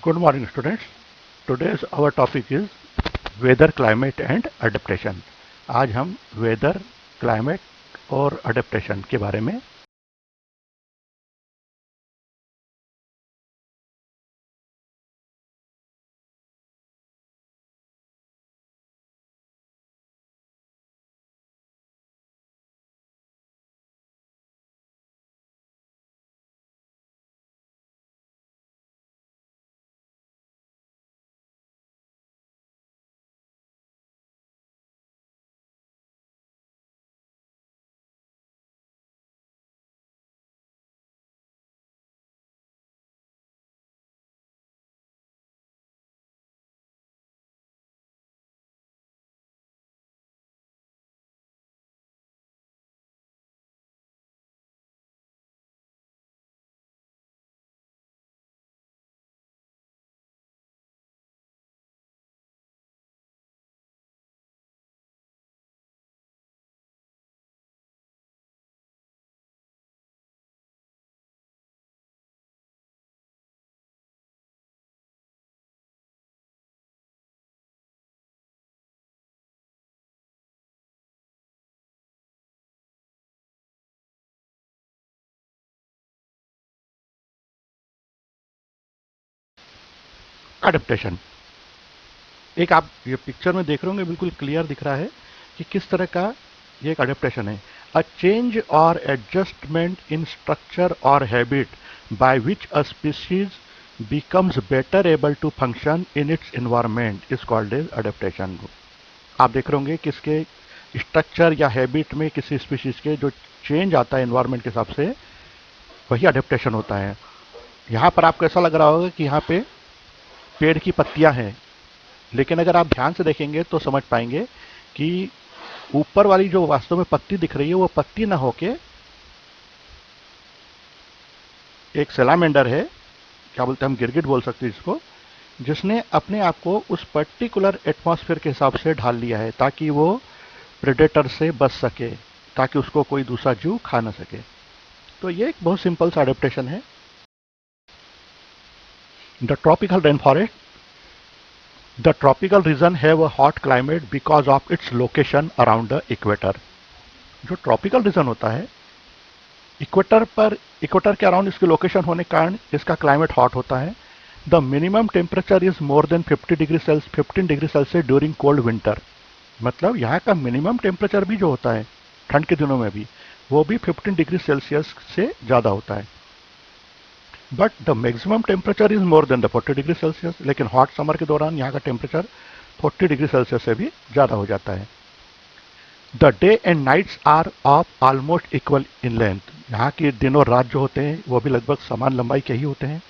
Good morning, students. Today's our topic is weather, climate and adaptation. आज हम weather, climate और adaptation के बारे में अडेप्टेशन। एक आप ये पिक्चर में देख रहे होंगे, बिल्कुल क्लियर दिख रहा है कि किस तरह का ये एक अडेप्टेशन है। अ चेंज और एडजस्टमेंट इन स्ट्रक्चर और habit by which a species becomes better able to function in its environment is called as adaptation। आप देख रहे होंगे कि इसके स्ट्रक्चर या हैबिट में किसी स्पीशीज के जो चेंज आता है एनवायरनमेंट के हिसाब से, वही अडेप्टेशन होता है। यहाँ पर आपको ऐसा लग रहा होगा कि यहाँ पे पेड़ की पत्तियां हैं, लेकिन अगर आप ध्यान से देखेंगे तो समझ पाएंगे कि ऊपर वाली जो वास्तव में पत्ती दिख रही है वो पत्ती ना होके एक सैलामेंडर है, क्या बोलते हैं हम, गिरगिट बोल सकते हैं इसको, जिसने अपने आप को उस पर्टिकुलर एटमॉस्फेयर के हिसाब से ढाल लिया है ताकि वो प्रेडेटर से बच सके, ताकि उसको कोई दूसरा जीव खा ना सके। तो ये एक बहुत सिंपल सा अडेप्टेशन है। The tropical rain forest, the tropical reason have a hot climate because of its location around the equator. जो ट्रॉपिकल रीजन होता है, इक्वेटर के अराउंड इसकी लोकेशन होने के कारण इसका क्लाइमेट हॉट होता है। The minimum temperature is more than 15 degree Celsius during cold winter. मतलब यहाँ का मिनिमम टेम्परेचर भी जो होता है ठंड के दिनों में भी, वो भी 15 डिग्री सेल्सियस से ज़्यादा होता है। But the maximum temperature is more than the 40 degree Celsius. लेकिन हॉट समर के दौरान यहाँ का टेम्परेचर 40 डिग्री सेल्सियस से भी ज़्यादा हो जाता है। The day and nights are of almost equal in length. यहाँ के दिन और रात जो होते हैं वो भी लगभग समान लंबाई के ही होते हैं।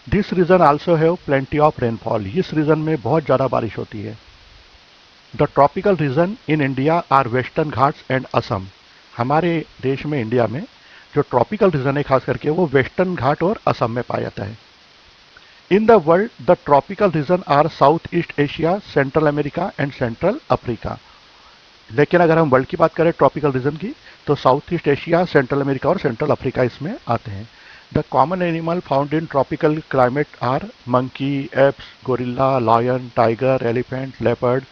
This region also have plenty of rainfall. इस रीजन में बहुत ज़्यादा बारिश होती है। The tropical region in India are Western Ghats and Assam. हमारे देश में, इंडिया में, जो ट्रॉपिकल रीजन है खास करके वो वेस्टर्न घाट और असम में पाया जाता है। In the world the tropical region are South East Asia, Central America and Central Africa. लेकिन अगर हम वर्ल्ड की बात करें ट्रॉपिकल रीजन की, तो South East Asia, Central America और सेंट्रल अफ्रीका इसमें आते हैं। The common animal found in tropical climate are monkey, apes, gorilla, lion, tiger, elephant, leopard,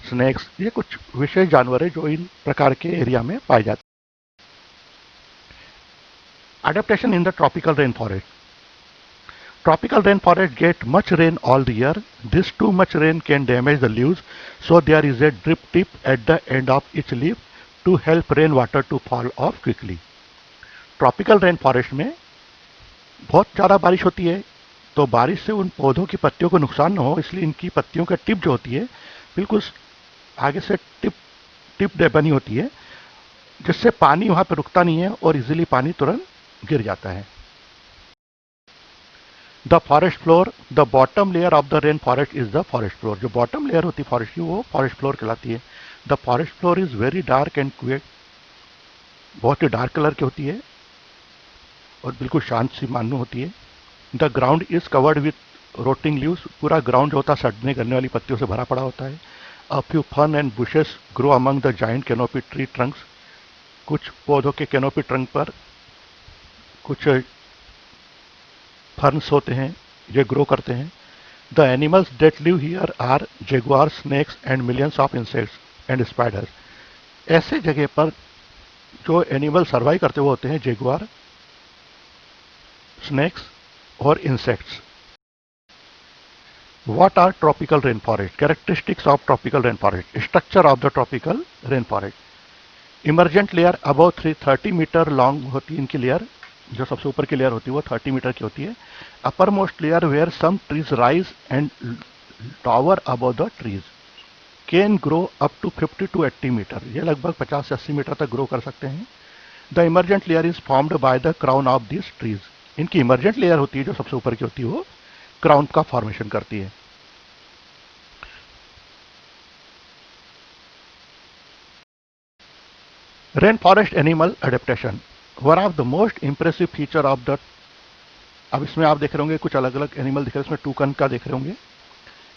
snakes. ये कुछ विशेष जानवर है जो इन प्रकार के एरिया में पाए जाते हैं। Adaptation in the tropical rainforest. Tropical rainforest get much rain all the year. This too much rain can damage the leaves, so there is a drip tip at the end of each leaf to help rainwater to fall off quickly. Tropical rain forest में बहुत ज़्यादा बारिश होती है, तो बारिश से उन पौधों की पत्तियों को नुकसान न हो, इसलिए इनकी पत्तियों का टिप जो होती है बिल्कुल आगे से टिप बनी होती है, जिससे पानी वहाँ पर रुकता नहीं है और इजीली पानी तुरंत गिर जाता है। The forest floor, the bottom layer of the rain forest is the forest floor. जो बॉटम लेयर होती है फॉरेस्ट की वो फॉरेस्ट फ्लोर कहलाती है। The forest floor is very dark and quick. बहुत ही डार्क कलर की होती है और बिल्कुल शांत सी मानो होती है। The ground is covered with rotting leaves. पूरा ग्राउंड जो होता है सड़ने गलने वाली पत्तियों से भरा पड़ा होता है। A few fern and bushes grow among the giant canopy tree Trunks. कुछ पौधों के कैनोपी ट्रंक पर कुछ फर्न्स होते हैं, ये ग्रो करते हैं। The animals that live here are jaguars, snakes and millions of insects and spiders. ऐसे जगह पर जो एनिमल सर्वाइव करते हुए होते हैं जेगुआर, स्नेक्स और insects. What are tropical rainforest? Characteristics of tropical rainforest. Structure of the tropical rainforest. Emergent layer above 30 metre long होती है इनकी लेयर, जो सबसे ऊपर की लेयर होती है वो 30 मीटर की होती है. Uppermost layer where some trees rise and tower above the trees. Can grow up to 50 to 80 metre. ये लगभग 50 से 80 मीटर तक ग्रो कर सकते हैं. The emergent layer is formed by the crown of this trees. इनकी emergent layer होती है जो सबसे ऊपर की होती है वो क्राउन का फॉर्मेशन करती है. Rain forest animal adaptation. One of the most impressive feature of the. अब इसमें आप देख रहे होंगे कुछ अलग अलग एनिमल दिख रहे हैं. इसमें टूकन का देख रहे होंगे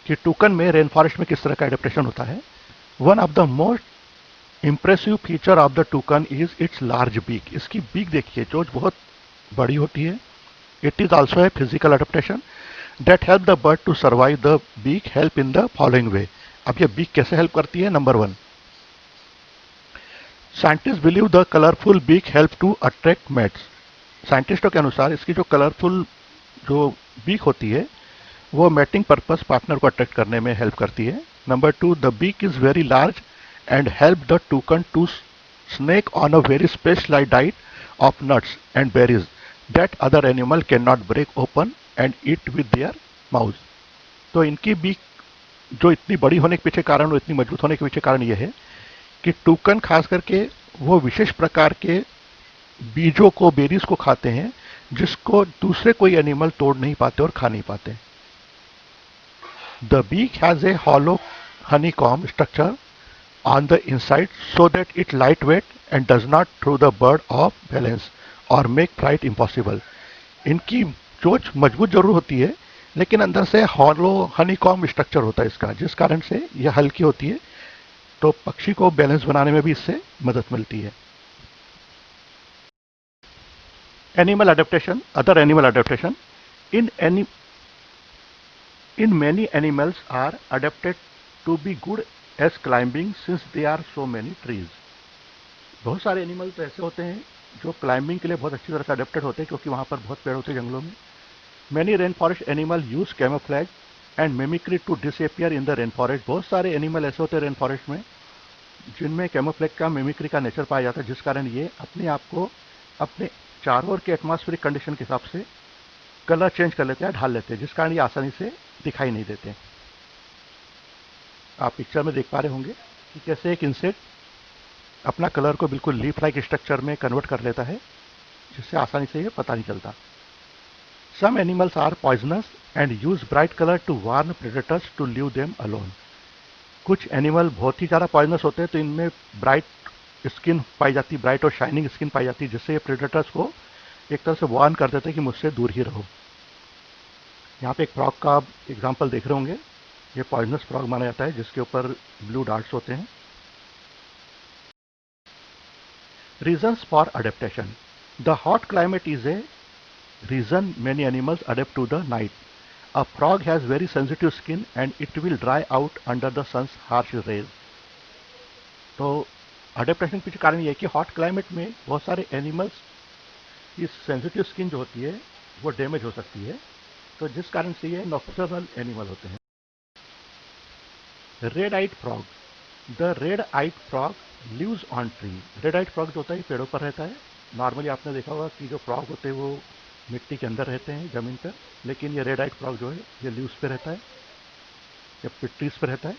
कि टूकन में रेन फॉरेस्ट में किस तरह का अडेप्टेशन होता है. One of the most impressive feature of the toucan is its large beak. इसकी बीक देखिए जो बहुत बड़ी होती है. It is also a physical adaptation that help the bird to survive. The beak help in the following way. अब ये beak कैसे हेल्प करती है. Number 1, scientist believe the colourful beak help to attract mates. साइंटिस्टों के अनुसार इसकी जो कलरफुल जो बीक होती है वो मैटिंग पर्पस पार्टनर को अट्रैक्ट करने में हेल्प करती है. Number 2, the beak is very large and help the toucan to snack on a very specialised diet of nuts and berries that other animal can not break open and eat with their mouth. तो इनकी beak जो इतनी बड़ी होने के पीछे कारण और इतनी मजबूत होने के पीछे कारण यह है कि टूकन खास करके वो विशेष प्रकार के बीजों को, बेरीज को खाते हैं जिसको दूसरे कोई एनिमल तोड़ नहीं पाते और खा नहीं पाते. The beak has a hollow honeycomb structure on the inside so that it lightweight and does not throw the bird off balance or make flight impossible. इनकी चोंच मजबूत जरूर होती है लेकिन अंदर से हॉलो हनीकॉम्ब स्ट्रक्चर होता है इसका, जिस कारण से यह हल्की होती है तो पक्षी को बैलेंस बनाने में भी इससे मदद मिलती है. Animal adaptation. Other animal adaptation. In many animals are adapted to be good as climbing since there are so many trees. बहुत सारे एनिमल तो ऐसे होते हैं जो क्लाइंबिंग के लिए बहुत अच्छी तरह से अडेप्टेड होते हैं क्योंकि वहाँ पर बहुत पेड़ होते हैं जंगलों में. Many rain forest animal use camouflage and mimicry to disappear in the rain forest. बहुत सारे एनिमल ऐसे होते हैं रेन फॉरेस्ट में जिनमें कैमोफ्लैज का, मिमिक्री का नेचर पाया जाता है जिस कारण ये अपने आप को अपने चारों ओर के एटमॉस्फेरिक कंडीशन के हिसाब से कलर चेंज कर लेते हैं, ढाल लेते हैं, जिस कारण ये आसानी से दिखाई नहीं देते. आप पिक्चर में देख पा रहे होंगे कि कैसे एक इंसेक्ट अपना कलर को बिल्कुल लीफ लाइक स्ट्रक्चर में कन्वर्ट कर लेता है जिससे आसानी से ये पता नहीं चलता. Some animals are poisonous and use bright colour to warn predators to leave them alone. कुछ एनिमल बहुत ही ज़्यादा पॉइजनस होते हैं तो इनमें ब्राइट स्किन पाई जाती है, ब्राइट और शाइनिंग स्किन पाई जाती है जिससे ये प्रेडेटर्स को एक तरह से वार्न कर देते हैं कि मुझसे दूर ही रहो. यहाँ पे एक फ्रॉग का आप एग्जाम्पल देख रहे होंगे. ये पॉइजनस फ्रॉग माना जाता है जिसके ऊपर ब्लू डार्ट्स होते हैं. Reasons for adaptation. The hot climate is a reason many animals adapt to the night. A frog has very sensitive skin and it will dry out under the sun's harsh rays. तो adaptation के पीछे कारण ये है कि hot climate में बहुत सारे एनिमल्स की सेंसिटिव स्किन जो होती है वो डैमेज हो सकती है तो जिस कारण से ये नॉक्टर्नल एनिमल होते हैं. Red eyed frog. The red eyed frog lives on tree. Red eyed frog जो होता है ये पेड़ों पर रहता है. नॉर्मली आपने देखा होगा कि जो फ्रॉग होते हैं वो मिट्टी के अंदर रहते हैं जमीन पर, लेकिन ये रेड आइट फ्रॉग जो है ये लीव्स पे रहता है या ट्रीज पे रहता है.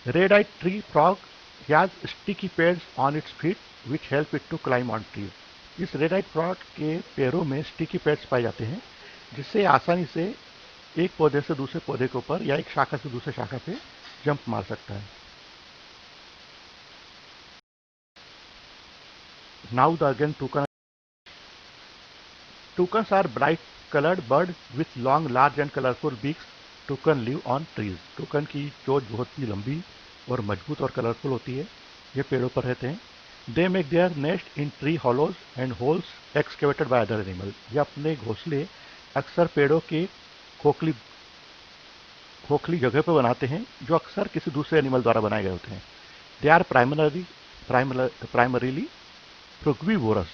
Red eyed tree frog has sticky pads on its feet which help it to climb on tree. इस रेड आइट फ्रॉग के पैरों में स्टिकी पेड्स पाए जाते हैं जिससे आसानी से एक पौधे से दूसरे पौधे के ऊपर या एक शाखा से दूसरे शाखा पे जंप मार सकता है. Now the again toucan. Toucans are bright coloured bird with long large and colourful beaks. Toucan live on trees. Toucan की चोंच बहुत ही लंबी और मजबूत और कलरफुल होती है. ये पेड़ों पर रहते हैं. They make their nest in tree hollows and holes excavated by other animal. ये अपने घोंसले अक्सर पेड़ों के खोखली खोखली जगह पर बनाते हैं जो अक्सर किसी दूसरे एनिमल द्वारा बनाए गए होते हैं। They are primarily frugivorous,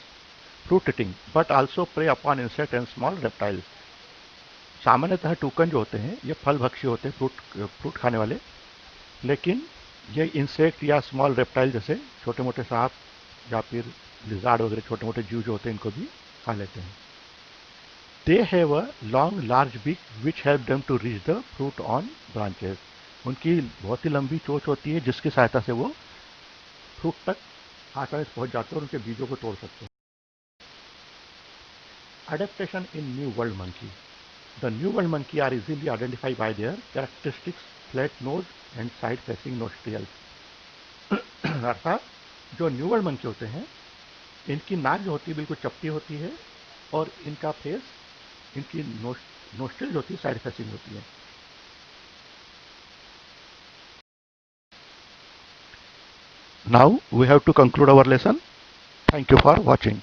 fruit eating, but also prey upon insect and small reptiles. सामान्यतः टूकन जो होते हैं ये फल भक्षी होते हैं, फ्रूट फ्रूट खाने वाले, लेकिन ये इंसेक्ट या स्मॉल रेप्टाइल जैसे छोटे मोटे सांप या फिर लिजार्ड वगैरह छोटे मोटे जीव जो होते हैं इनको भी खा लेते हैं। They have a long large beak which help them to reach the fruit on branches. उनकी बहुत ही लंबी चोंच होती है जिसकी सहायता से वो फ्रूट तक आसानी से पहुंच जाते हैं और उनके बीजों को तोड़ सकते हैं। Adaptation in New World monkey. The New World monkey are easily identified by their characteristics flat nose and side facing nostrils. अर्थात जो न्यू वर्ल्ड मंकी होते हैं इनकी नाक जो होती है बिल्कुल चपटी होती है और इनका फेस, इनकी नोस्ट्रिल जो होती है साइड फेसिंग होती है। Now we have to conclude our lesson. Thank you for watching.